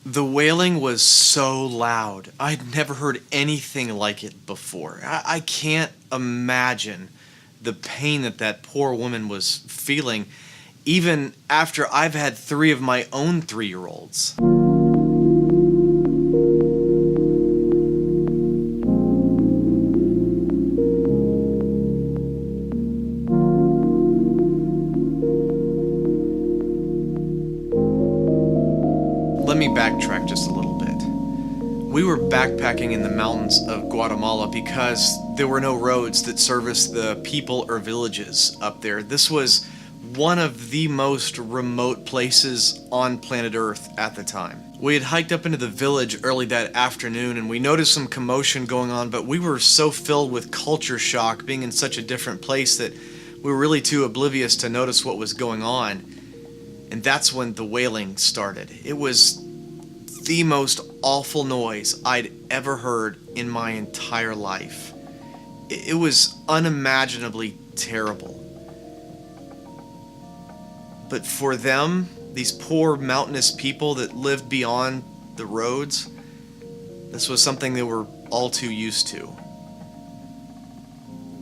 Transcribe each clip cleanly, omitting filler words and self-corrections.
The wailing was so loud. I'd never heard anything like it before. I can't imagine the pain that poor woman was feeling, even after I've had three of my own 3-year-olds. Let me backtrack just a little bit. We were backpacking in the mountains of Guatemala because there were no roads that serviced the people or villages up there. This was one of the most remote places on planet Earth at the time. We had hiked up into the village early that afternoon and we noticed some commotion going on, but we were so filled with culture shock being in such a different place that we were really too oblivious to notice what was going on. And that's when the wailing started. It was the most awful noise I'd ever heard in my entire life. It was unimaginably terrible. But for them, these poor mountainous people that lived beyond the roads, this was something they were all too used to.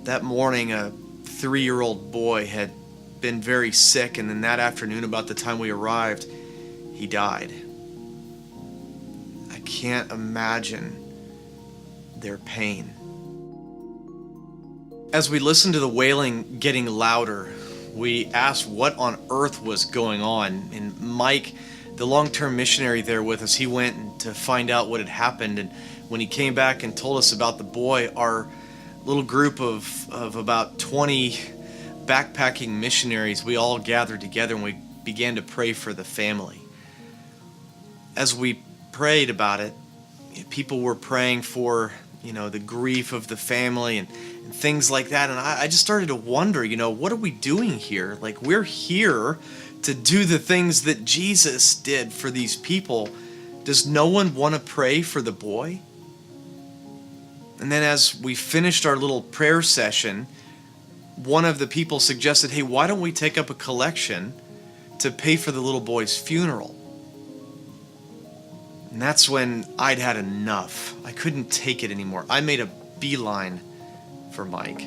That morning, a 3-year-old boy had been very sick, and then that afternoon, about the time we arrived, he died. I can't imagine their pain. As we listened to the wailing getting louder, we asked what on earth was going on, and Mike, the long-term missionary there with us, he went to find out what had happened, and when he came back and told us about the boy, our little group of about 20 backpacking missionaries, we all gathered together and we began to pray for the family. As we prayed about it, people were praying for, the grief of the family and things like that. And I just started to wonder, what are we doing here? Like, we're here to do the things that Jesus did for these people. Does no one want to pray for the boy? And then as we finished our little prayer session, one of the people suggested, hey, why don't we take up a collection to pay for the little boy's funeral? And that's when I'd had enough. I couldn't take it anymore. I made a beeline for Mike.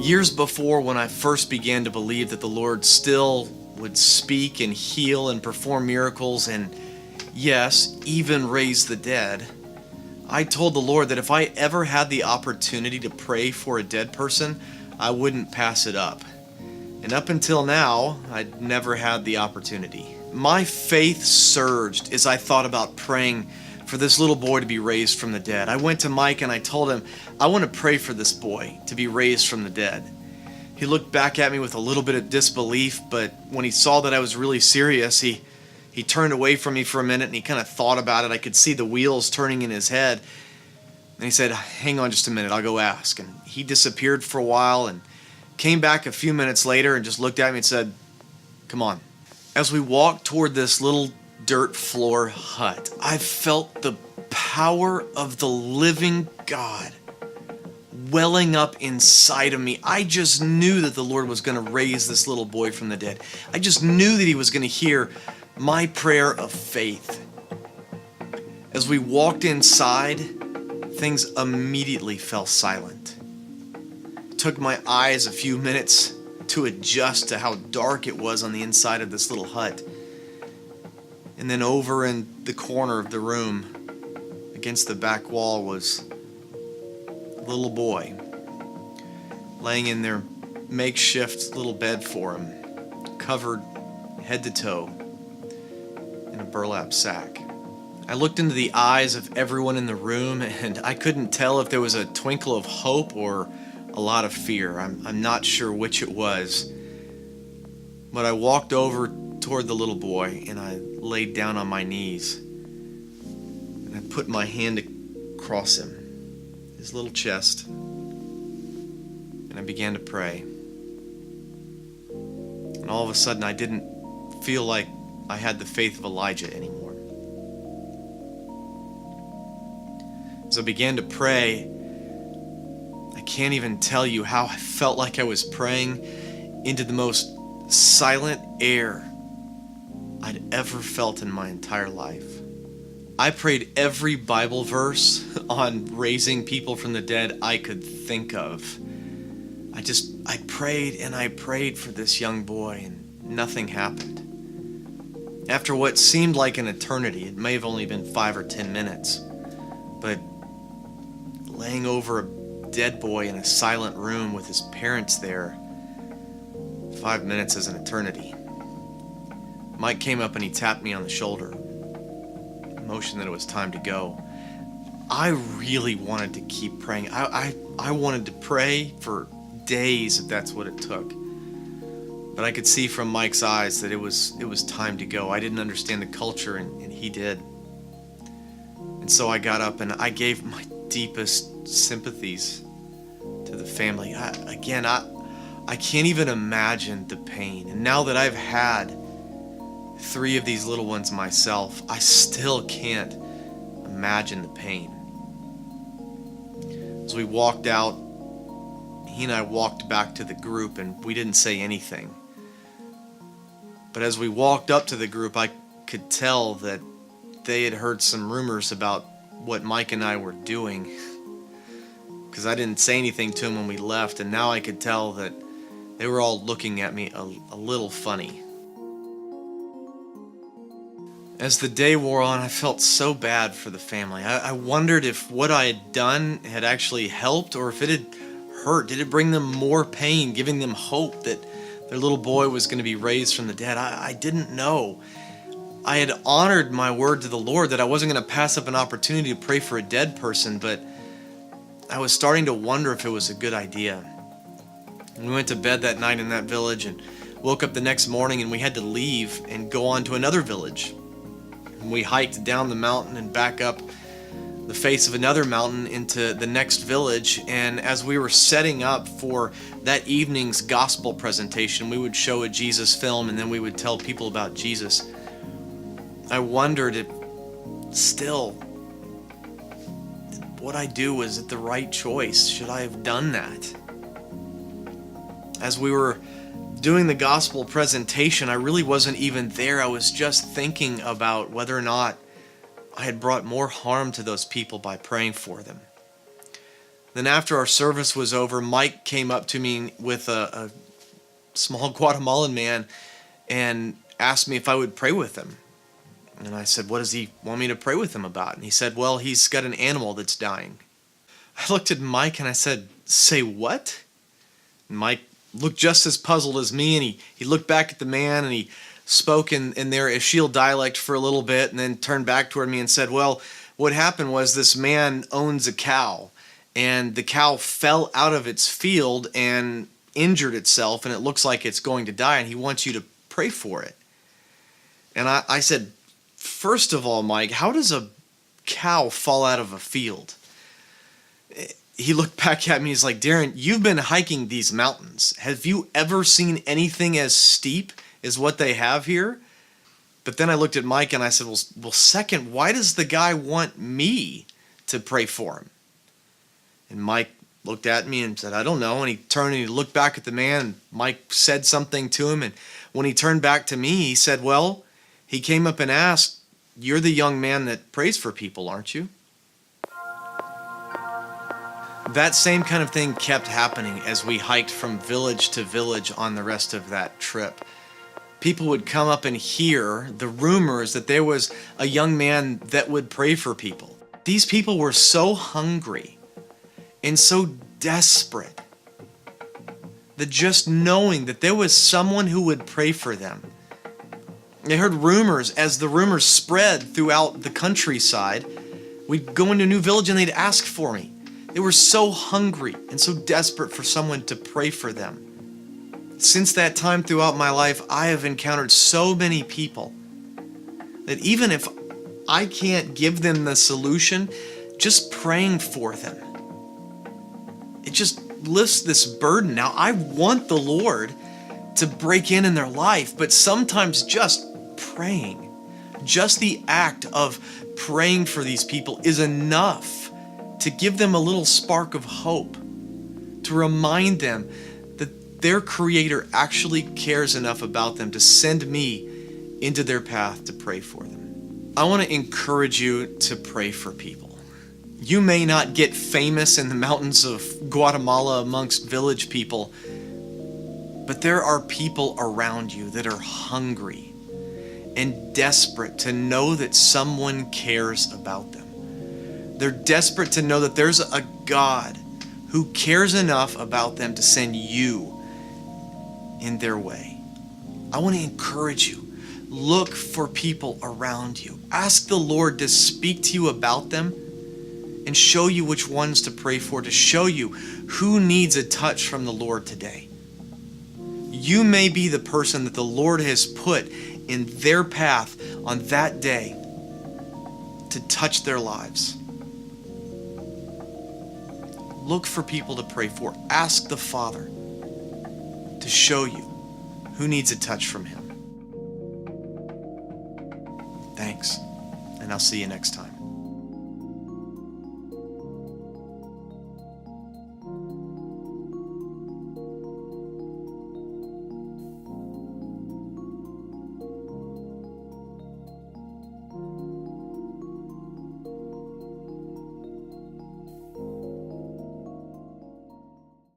Years before, when I first began to believe that the Lord still would speak and heal and perform miracles and, yes, even raise the dead, I told the Lord that if I ever had the opportunity to pray for a dead person, I wouldn't pass it up. And up until now, I'd never had the opportunity. My faith surged as I thought about praying for this little boy to be raised from the dead. I went to Mike and I told him, I want to pray for this boy to be raised from the dead. He looked back at me with a little bit of disbelief, but when he saw that I was really serious, he turned away from me for a minute and he kind of thought about it. I could see the wheels turning in his head. And he said, hang on just a minute, I'll go ask. And he disappeared for a while and came back a few minutes later and just looked at me and said, come on. As we walked toward this little dirt floor hut, I felt the power of the living God welling up inside of me. I just knew that the Lord was going to raise this little boy from the dead. I just knew that he was going to hear my prayer of faith. As we walked inside, things immediately fell silent. It took my eyes a few minutes to adjust to how dark it was on the inside of this little hut. And then over in the corner of the room, against the back wall, was a little boy laying in their makeshift little bed for him, covered head to toe in a burlap sack. I looked into the eyes of everyone in the room and I couldn't tell if there was a twinkle of hope or a lot of fear. I'm not sure which it was. But I walked over toward the little boy and I laid down on my knees. And I put my hand across him, his little chest, and I began to pray. And all of a sudden I didn't feel like I had the faith of Elijah anymore. As I began to pray, I can't even tell you how I felt like I was praying into the most silent air I'd ever felt in my entire life. I prayed every Bible verse on raising people from the dead I could think of. I prayed and I prayed for this young boy, and nothing happened. After what seemed like an eternity, it may have only been 5 or 10 minutes, but laying over a dead boy in a silent room with his parents there, 5 minutes is an eternity. Mike came up and he tapped me on the shoulder, a motion that it was time to go. I really wanted to keep praying. I wanted to pray for days if that's what it took. But I could see from Mike's eyes that it was time to go. I didn't understand the culture, and he did. And so I got up and I gave my deepest sympathies to the family. I can't even imagine the pain. And now that I've had 3 of these little ones myself, I still can't imagine the pain. As we walked out, he and I walked back to the group, and we didn't say anything. But as we walked up to the group, I could tell that they had heard some rumors about what Mike and I were doing, because I didn't say anything to him when we left, and now I could tell that they were all looking at me a little funny. As the day wore on, I felt so bad for the family. I wondered if what I had done had actually helped, or if it had hurt. Did it bring them more pain, giving them hope that their little boy was going to be raised from the dead? I didn't know. I had honored my word to the Lord that I wasn't going to pass up an opportunity to pray for a dead person, but I was starting to wonder if it was a good idea. We went to bed that night in that village and woke up the next morning, and we had to leave and go on to another village. We hiked down the mountain and back up the face of another mountain into the next village, and as we were setting up for that evening's gospel presentation, we would show a Jesus film and then we would tell people about Jesus. I wondered if still what I do, was it the right choice? Should I have done that? As we were doing the gospel presentation, I really wasn't even there. I was just thinking about whether or not I had brought more harm to those people by praying for them. Then after our service was over, Mike came up to me with a small Guatemalan man and asked me if I would pray with him. And I said, what does he want me to pray with him about? And he said, well, he's got an animal that's dying. I looked at Mike and I said, say what? And Mike looked just as puzzled as me, and he looked back at the man and he spoke in their Ashiel dialect for a little bit and then turned back toward me and said, well, what happened was this man owns a cow, and the cow fell out of its field and injured itself, and it looks like it's going to die, and he wants you to pray for it. And I said, first of all, Mike, how does a cow fall out of a field? He looked back at me, he's like, Darren, you've been hiking these mountains. Have you ever seen anything as steep as what they have here? But then I looked at Mike and I said, well, second, why does the guy want me to pray for him? And Mike looked at me and said, I don't know. And he turned and he looked back at the man, and Mike said something to him. And when he turned back to me, he said, well, he came up and asked, you're the young man that prays for people, aren't you? That same kind of thing kept happening as we hiked from village to village on the rest of that trip. People would come up and hear the rumors that there was a young man that would pray for people. These people were so hungry and so desperate that just knowing that there was someone who would pray for them. They heard rumors. As the rumors spread throughout the countryside, we'd go into a new village and they'd ask for me. They were so hungry and so desperate for someone to pray for them. Since that time throughout my life, I have encountered so many people that even if I can't give them the solution, just praying for them, it just lifts this burden. Now, I want the Lord to break in their life, but sometimes just praying, just the act of praying for these people is enough to give them a little spark of hope, to remind them that their Creator actually cares enough about them to send me into their path to pray for them. I want to encourage you to pray for people. You may not get famous in the mountains of Guatemala amongst village people, but there are people around you that are hungry and desperate to know that someone cares about them. They're desperate to know that there's a God who cares enough about them to send you in their way. I want to encourage you. Look for people around you. Ask the Lord to speak to you about them and show you which ones to pray for, to show you who needs a touch from the Lord today. You may be the person that the Lord has put in their path on that day to touch their lives. Look for people to pray for. Ask the Father to show you who needs a touch from Him. Thanks, and I'll see you next time.